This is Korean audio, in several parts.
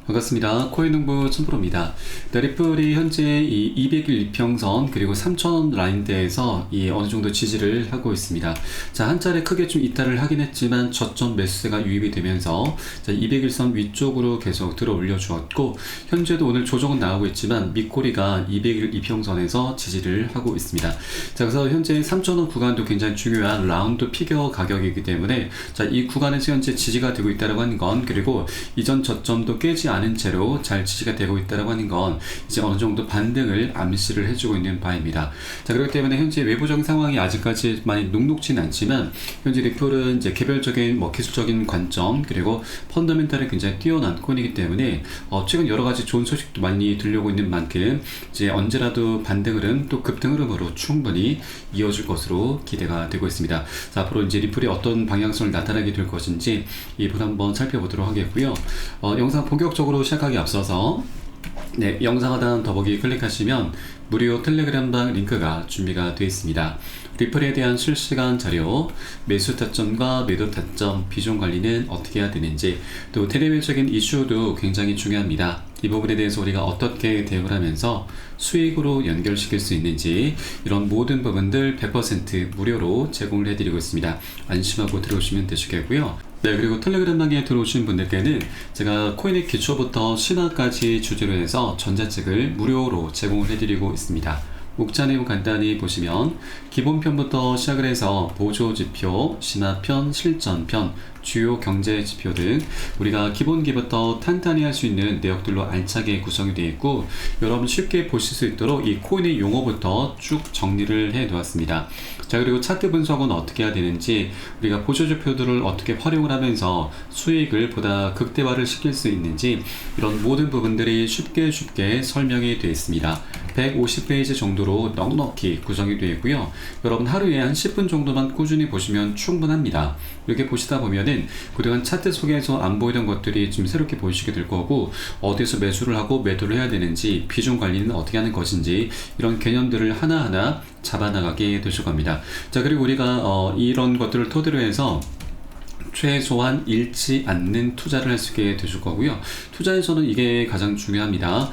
반갑습니다. 코인농부 춘프로입니다. 리플이 현재 이 200일 이평선 그리고 3,000원 라인대에서 어느 정도 지지를 하고 있습니다. 자, 한 차례 크게 좀 이탈을 하긴 했지만 저점 매수세가 유입이 되면서 200일선 위쪽으로 계속 들어 올려 주었고, 현재도 오늘 조정은 나오고 있지만 밑꼬리가 200일 이평선에서 지지를 하고 있습니다. 자, 그래서 현재 3,000원 구간도 굉장히 중요한 라운드 피겨 가격이기 때문에 이 구간에서 현재 지지가 되고 있다고 하는 건, 그리고 이전 저점도 깨지 않은 채로 잘 지지가 되고 있다고 하는 건 이제 어느 정도 반등을 암시를 해주고 있는 바입니다. 자, 그렇기 때문에 현재 외부적인 상황이 아직까지 많이 녹록지는 않지만, 현재 리플은 이제 개별적인 기술적인 관점 그리고 펀더멘탈이 굉장히 뛰어난 코인이기 때문에 최근 여러 가지 좋은 소식도 많이 들려오고 있는 만큼 이제 언제라도 반등 흐름 또 급등 흐름으로 충분히 이어질 것으로 기대가 되고 있습니다. 자, 앞으로 이제 리플이 어떤 방향성을 나타나게 될 것인지 이부터 한번 살펴보도록 하겠고요. 영상 본격적으로 시작하기 앞서서 영상 하단 더보기 클릭하시면 무료 텔레그램방 링크가 준비가 되어 있습니다. 리플에 대한 실시간 자료, 매수 타점과 매도 타점, 비중 관리는 어떻게 해야 되는지, 또 대내외적인 이슈도 굉장히 중요합니다. 이 부분에 대해서 우리가 어떻게 대응을 하면서 수익으로 연결시킬 수 있는지, 이런 모든 부분들 100% 무료로 제공을 해드리고 있습니다. 안심하고 들어오시면 되시겠고요. 그리고 텔레그램방에 들어오신 분들께는 제가 코인의 기초부터 신화까지 주제로 해서 전자책을 무료로 제공을 해드리고 있습니다. 목차 내용 간단히 보시면 기본편부터 시작을 해서 보조지표, 신화편, 실전편, 주요 경제 지표 등 우리가 기본기부터 탄탄히 할 수 있는 내역들로 알차게 구성이 되어 있고, 여러분 쉽게 보실 수 있도록 이 코인의 용어부터 쭉 정리를 해 놓았습니다. 자, 그리고 차트 분석은 어떻게 해야 되는지, 우리가 보조지표들을 어떻게 활용을 하면서 수익을 보다 극대화를 시킬 수 있는지, 이런 모든 부분들이 쉽게 설명이 되어 있습니다. 150페이지 정도로 넉넉히 구성이 되어 있고요. 여러분 하루에 한 10분 정도만 꾸준히 보시면 충분합니다. 이렇게 보시다 보면은 그동안 차트 속에서 안 보이던 것들이 좀 새롭게 보이시게 될 거고, 어디서 매수를 하고 매도를 해야 되는지, 비중 관리는 어떻게 하는 것인지, 이런 개념들을 하나하나 잡아나가게 되실 겁니다. 자, 그리고 우리가 이런 것들을 토대로 해서 최소한 잃지 않는 투자를 할 수 있게 되실 거고요. 투자에서는 이게 가장 중요합니다.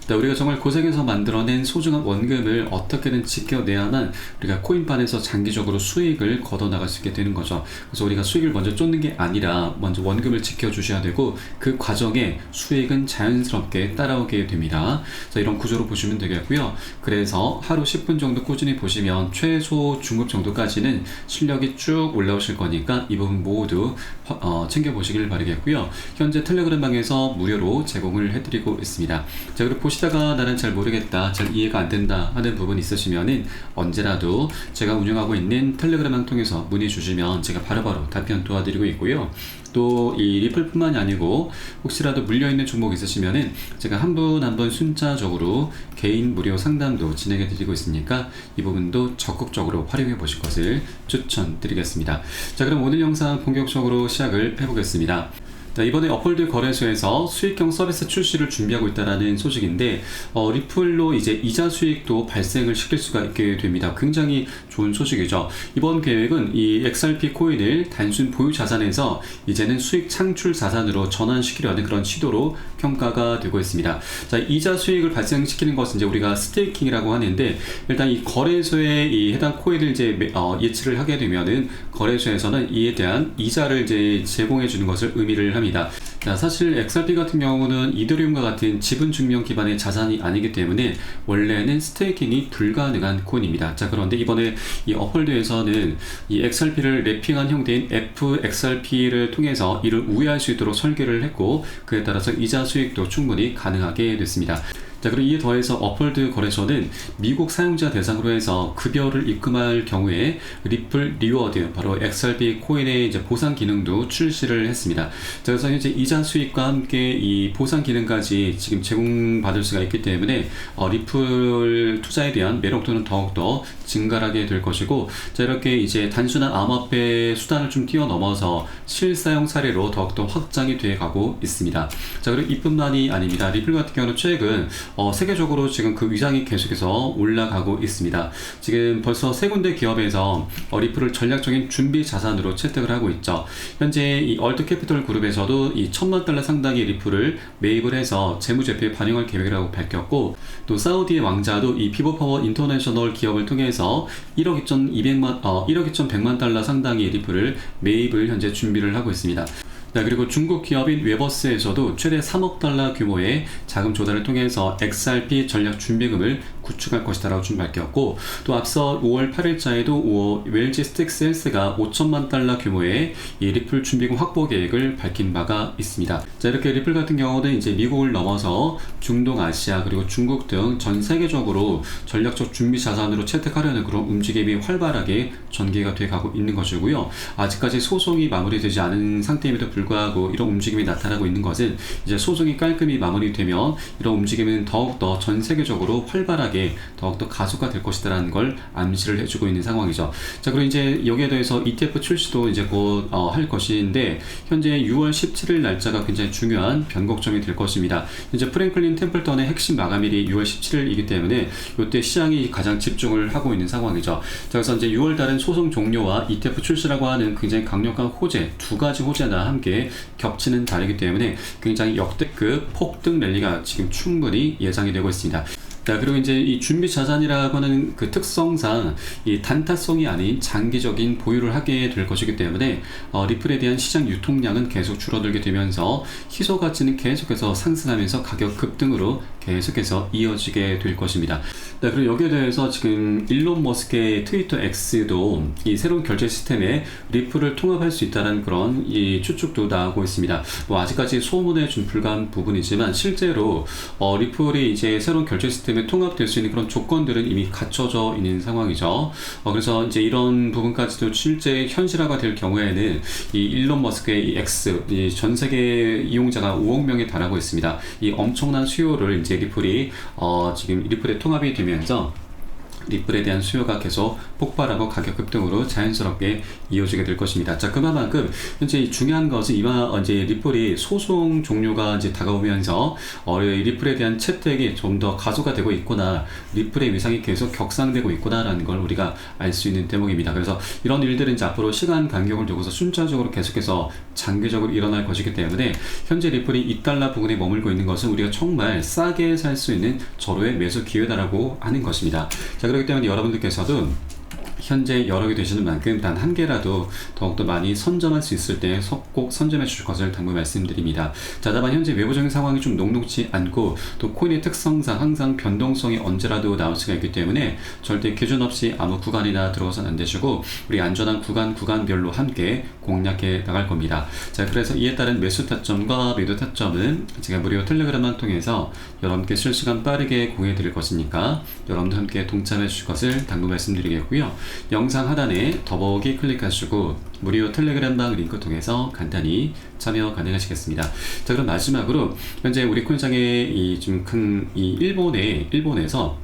우리가 정말 고생해서 만들어낸 소중한 원금을 어떻게든 지켜내야만 우리가 코인판에서 장기적으로 수익을 걷어나갈 수 있게 되는 거죠. 그래서 우리가 수익을 먼저 쫓는 게 아니라 먼저 원금을 지켜주셔야 되고, 그 과정에 수익은 자연스럽게 따라오게 됩니다. 그래서 이런 구조로 보시면 되겠고요. 그래서 하루 10분 정도 꾸준히 보시면 최소 중급 정도까지는 실력이 쭉 올라오실 거니까 이 부분 모두 챙겨보시길 바라겠고요. 현재 텔레그램방에서 무료로 제공을 해드리고 있습니다. 자, 그리고 보시다가 나는 잘 모르겠다, 잘 이해가 안 된다 하는 부분 있으시면은 언제라도 제가 운영하고 있는 텔레그램방 통해서 문의 주시면 제가 바로바로 답변 도와드리고 있고요. 또 이 리플뿐만이 아니고 혹시라도 물려있는 종목 있으시면은 제가 한 분 한 분 순차적으로 개인 무료 상담도 진행해 드리고 있으니까 이 부분도 적극적으로 활용해 보실 것을 추천드리겠습니다. 자, 그럼 오늘 영상 본격적으로 시작을 해보겠습니다. 자, 이번에 업홀드 거래소에서 수익형 서비스 출시를 준비하고 있다는 소식인데, 리플로 이제 이자 수익도 발생을 시킬 수가 있게 됩니다. 굉장히 좋은 소식이죠. 이번 계획은 이 XRP 코인을 단순 보유 자산에서 이제는 수익 창출 자산으로 전환시키려는 그런 시도로 평가가 되고 있습니다. 자, 이자 수익을 발생시키는 것은 이제 우리가 스테이킹이라고 하는데, 일단 이 거래소에 이 해당 코인을 이제 예치를 하게 되면은 거래소에서는 이에 대한 이자를 이제 제공해 주는 것을 의미를 합니다. 자, 사실 XRP 같은 경우는 이더리움과 같은 지분 증명 기반의 자산이 아니기 때문에 원래는 스테이킹이 불가능한 코인입니다. 자, 그런데 이번에 이 업홀드에서는 이 XRP를 랩핑한 형태인 FXRP를 통해서 이를 우회할 수 있도록 설계를 했고, 그에 따라서 이자 수익도 충분히 가능하게 됐습니다. 자, 그리고 이에 더해서 업홀드 거래소는 미국 사용자 대상으로 해서 급여를 입금할 경우에 리플 리워드, 바로 XRP 코인의 이제 보상 기능도 출시를 했습니다. 자, 그래서 현재 이자 수익과 함께 이 보상 기능까지 지금 제공받을 수가 있기 때문에 리플 투자에 대한 매력도는 더욱더 증가하게 될 것이고, 자, 이렇게 이제 단순한 암호화폐 수단을 좀 뛰어넘어서 실사용 사례로 더욱더 확장이 되어 가고 있습니다. 자, 그리고 이뿐만이 아닙니다. 리플 같은 경우는 최근 세계적으로 지금 그 위상이 계속해서 올라가고 있습니다. 지금 벌써 세 군데 기업에서 리플을 전략적인 준비 자산으로 채택을 하고 있죠. 현재 이 얼트 캐피털 그룹에서도 이 $1,000만 달러 상당의 리플을 매입을 해서 재무제표에 반영할 계획이라고 밝혔고, 또 사우디의 왕자도 이 피보파워 인터내셔널 기업을 통해서 1억 2,100만 달러 상당의 리플을 매입을 현재 준비를 하고 있습니다. 네, 그리고 중국 기업인 웨버스에서도 최대 3억 달러 규모의 자금 조달을 통해서 XRP 전략 준비금을 구축할 것이다라고 좀 밝혔고, 또 앞서 5월 8일자에도 웰지 스틱셀스가 5천만 달러 규모의 이 리플 준비금 확보 계획을 밝힌 바가 있습니다. 자, 이렇게 리플 같은 경우는 이제 미국을 넘어서 중동, 아시아 그리고 중국 등 전 세계적으로 전략적 준비 자산으로 채택하려는 그런 움직임이 활발하게 전개가 돼 가고 있는 것이고요. 아직까지 소송이 마무리되지 않은 상태임에도 불구하고 이런 움직임이 나타나고 있는 것은, 이제 소송이 깔끔히 마무리되면 이런 움직임은 더욱더 전 세계적으로 활발하게 더욱더 가속화될 것이다라는 걸 암시를 해주고 있는 상황이죠. 자, 그리고 이제 여기에 대해서 ETF 출시도 이제 곧 할 것인데, 현재 6월 17일 날짜가 굉장히 중요한 변곡점이 될 것입니다. 현재 프랭클린 템플턴의 핵심 마감일이 6월 17일이기 때문에 이때 시장이 가장 집중을 하고 있는 상황이죠. 자, 그래서 이제 6월 달은 소송 종료와 ETF 출시라고 하는 굉장히 강력한 호재, 두 가지 호재나 함께 겹치는 달이기 때문에 굉장히 역대급 폭등 랠리가 지금 충분히 예상이 되고 있습니다. 자, 그리고 이제 이 준비 자산이라고 하는 그 특성상 이 단타성이 아닌 장기적인 보유를 하게 될 것이기 때문에 리플에 대한 시장 유통량은 계속 줄어들게 되면서 희소 가치는 계속해서 상승하면서 가격 급등으로 계속해서 이어지게 될 것입니다. 네, 그리고 여기에 대해서 지금 일론 머스크의 트위터 X도 이 새로운 결제 시스템에 리플을 통합할 수 있다는 그런 이 추측도 나오고 있습니다. 뭐 아직까지 소문에 좀 불과한 부분이지만 실제로 리플이 이제 새로운 결제 시스템에 통합될 수 있는 그런 조건들은 이미 갖춰져 있는 상황이죠. 그래서 이제 이런 부분까지도 실제 현실화가 될 경우에는 이 일론 머스크의 이 X, 이 전 세계 이용자가 5억 명에 달하고 있습니다. 이 엄청난 수요를 이제 리플이 지금 리플에 통합이 되면서 리플에 대한 수요가 계속 폭발하고 가격 급등으로 자연스럽게 이어지게 될 것입니다. 자, 그만큼 현재 중요한 것은 이제 리플이 소송 종료가 이제 다가오면서 리플에 대한 채택이 좀 더 가속화되고 있구나, 리플의 위상이 계속 격상되고 있구나라는 걸 우리가 알 수 있는 대목입니다. 그래서 이런 일들은 이제 앞으로 시간 간격을 두고서 순차적으로 계속해서 장기적으로 일어날 것이기 때문에 현재 리플이 $2 부근에 머물고 있는 것은 우리가 정말 싸게 살 수 있는 절호의 매수 기회다라고 하는 것입니다. 자, 그렇기 때문에 여러분들께서도 현재 여러 개 되시는 만큼 단 한 개라도 더욱더 많이 선점할 수 있을 때 꼭 선점해 주실 것을 당부 말씀드립니다. 자, 다만 현재 외부적인 상황이 좀 녹록지 않고 또 코인의 특성상 항상 변동성이 언제라도 나올 수가 있기 때문에 절대 기준 없이 아무 구간이나 들어가서는 안 되시고, 우리 안전한 구간별로 함께 공략해 나갈 겁니다. 자, 그래서 이에 따른 매수 타점과 매도 타점은 제가 무료 텔레그램만 통해서 여러분께 실시간 빠르게 공유해 드릴 것이니까 여러분도 함께 동참해 주실 것을 당부 말씀드리겠고요. 영상 하단에 더보기 클릭하시고 무료 텔레그램방 링크 통해서 간단히 참여 가능하시겠습니다. 자, 그럼 마지막으로 현재 우리 코인장에 이 좀 큰 이 일본에서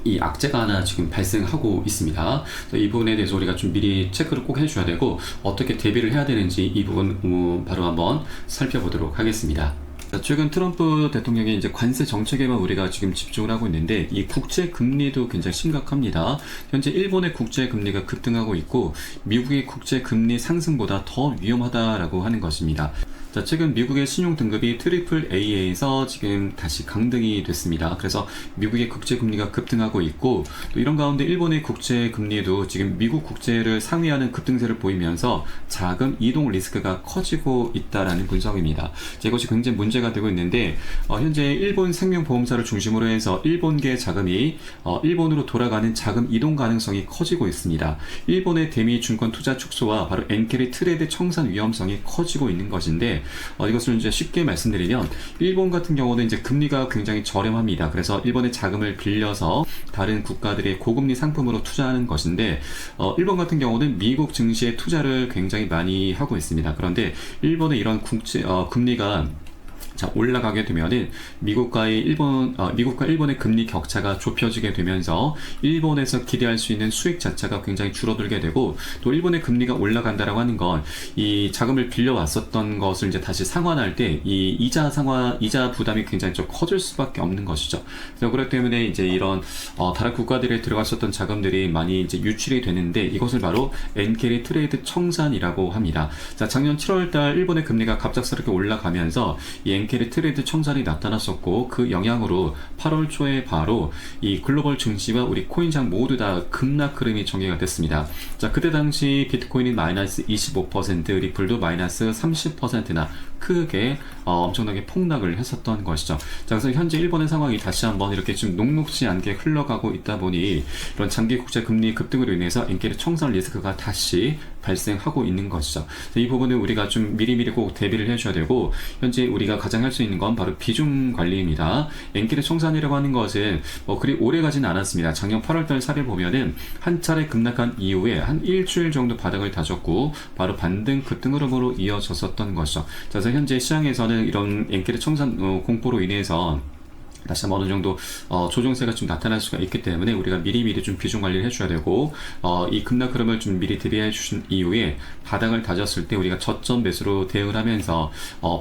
이 악재가 하나 지금 발생하고 있습니다. 이 부분에 대해서 우리가 좀 미리 체크를 꼭 해줘야 되고, 어떻게 대비를 해야 되는지 이 부분 바로 한번 살펴보도록 하겠습니다. 최근 트럼프 대통령의 이제 관세 정책에만 우리가 지금 집중을 하고 있는데, 이 국제 금리도 굉장히 심각합니다. 현재 일본의 국제 금리가 급등하고 있고 미국의 국제 금리 상승보다 더 위험하다라고 하는 것입니다. 자, 최근 미국의 신용 등급이 AAA에서 지금 다시 강등이 됐습니다. 그래서 미국의 국제 금리가 급등하고 있고, 또 이런 가운데 일본의 국제 금리도 지금 미국 국제를 상회하는 급등세를 보이면서 자금 이동 리스크가 커지고 있다라는 분석입니다. 자, 이것이 굉장히 문제가 되고 있는데, 현재 일본 생명보험사를 중심으로 해서 일본계 자금이 일본으로 돌아가는 자금 이동 가능성이 커지고 있습니다. 일본의 대미 증권 투자 축소와 바로 엔케리 트레이드 청산 위험성이 커지고 있는 것인데, 이것을 이제 쉽게 말씀드리면 일본 같은 경우는 이제 금리가 굉장히 저렴합니다. 그래서 일본의 자금을 빌려서 다른 국가들의 고금리 상품으로 투자하는 것인데, 일본 같은 경우는 미국 증시에 투자를 굉장히 많이 하고 있습니다. 그런데 일본의 이런 금리가 자, 올라가게 되면은 미국과 일본의 금리 격차가 좁혀지게 되면서 일본에서 기대할 수 있는 수익 자체가 굉장히 줄어들게 되고, 또 일본의 금리가 올라간다라고 하는 건 이 자금을 빌려왔었던 것을 이제 다시 상환할 때 이 이자 부담이 굉장히 좀 커질 수밖에 없는 것이죠. 그래서 그렇기 때문에 이제 이런 다른 국가들에 들어갔었던 자금들이 많이 이제 유출이 되는데, 이것을 바로 엔케리 트레이드 청산이라고 합니다. 자, 작년 7월달 일본의 금리가 갑작스럽게 올라가면서 이 엔케리 트레이드 청산이 나타났었고, 그 영향으로 8월 초에 바로 이 글로벌 증시와 우리 코인장 모두 다 급락 흐름이 전개가 됐습니다. 자, 그때 당시 비트코인이 마이너스 25%, 리플도 마이너스 30%나 크게 엄청나게 폭락을 했었던 것이죠. 자, 그래서 현재 일본의 상황이 다시 한번 이렇게 좀 녹록지 않게 흘러가고 있다 보니 이런 장기 국제 금리 급등으로 인해서 엔케리 청산 리스크가 다시 발생하고 있는 것이죠. 이 부분은 우리가 좀 미리미리 꼭 대비를 해줘야 되고, 현재 우리가 가장 할 수 있는 건 바로 비중 관리입니다. 엔케리 청산이라고 하는 것은 그리 오래 가지는 않았습니다. 작년 8월달 사례 보면은 한 차례 급락한 이후에 한 일주일 정도 바닥을 다졌고 바로 반등 급등 흐름으로 이어졌었던 것이죠. 자, 그래서 현재 시장에서는 이런 엔케리 청산 공포로 인해서 다시 한번 어느 정도 조정세가 좀 나타날 수가 있기 때문에 우리가 미리미리 좀 비중 관리를 해줘야 되고, 이 급락 흐름을 좀 미리 대비해 주신 이후에 바닥을 다졌을 때 우리가 저점 매수로 대응을 하면서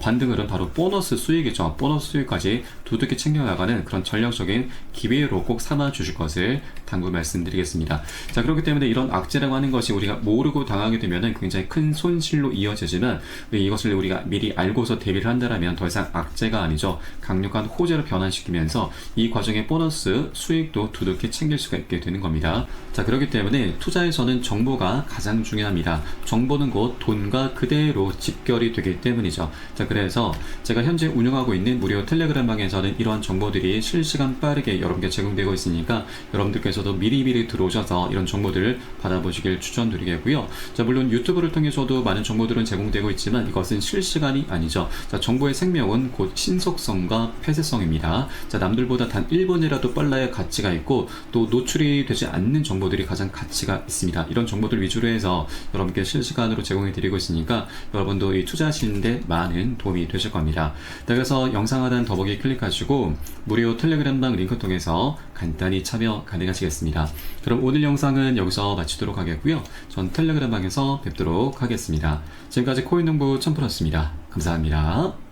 반등을은 바로 보너스 수익이죠. 보너스 수익까지 두둑히 챙겨나가는 그런 전략적인 기회로 꼭 삼아 주실 것을 당부 말씀드리겠습니다. 자, 그렇기 때문에 이런 악재라고 하는 것이 우리가 모르고 당하게 되면은 굉장히 큰 손실로 이어지지만, 이것을 우리가 미리 알고서 대비를 한다면 더 이상 악재가 아니죠. 강력한 호재로 변환시키면서 이 과정의 보너스 수익도 두둑히 챙길 수가 있게 되는 겁니다. 자, 그렇기 때문에 투자에서는 정보가 가장 중요합니다. 정보는 곧 돈과 그대로 집결이 되기 때문이죠. 자, 그래서 제가 현재 운영하고 있는 무료 텔레그램 방에서는 이러한 정보들이 실시간 빠르게 여러분께 제공되고 있으니까 여러분들께서도 미리미리 들어오셔서 이런 정보들을 받아보시길 추천드리겠고요. 자, 물론 유튜브를 통해서도 많은 정보들은 제공되고 있지만 이것은 실시간이 아니죠. 자, 정보의 생명은 곧 신속성과 폐쇄성입니다. 자, 남들보다 단 1분이라도 빨라야 가치가 있고, 또 노출이 되지 않는 정보들이 가장 가치가 있습니다. 이런 정보들 위주로 해서 여러분께 실시간으로 제공해 드리고 있으니까 여러분도 이 투자하시는데 많은 도움이 되실 겁니다. 자, 그래서 영상 하단 더보기 클릭하시고 무료 텔레그램방 링크 통해서 간단히 참여 가능하시겠습니다. 그럼 오늘 영상은 여기서 마치도록 하겠고요. 전 텔레그램방에서 뵙도록 하겠습니다. 지금까지 코인농부 첨프였습니다. 감사합니다.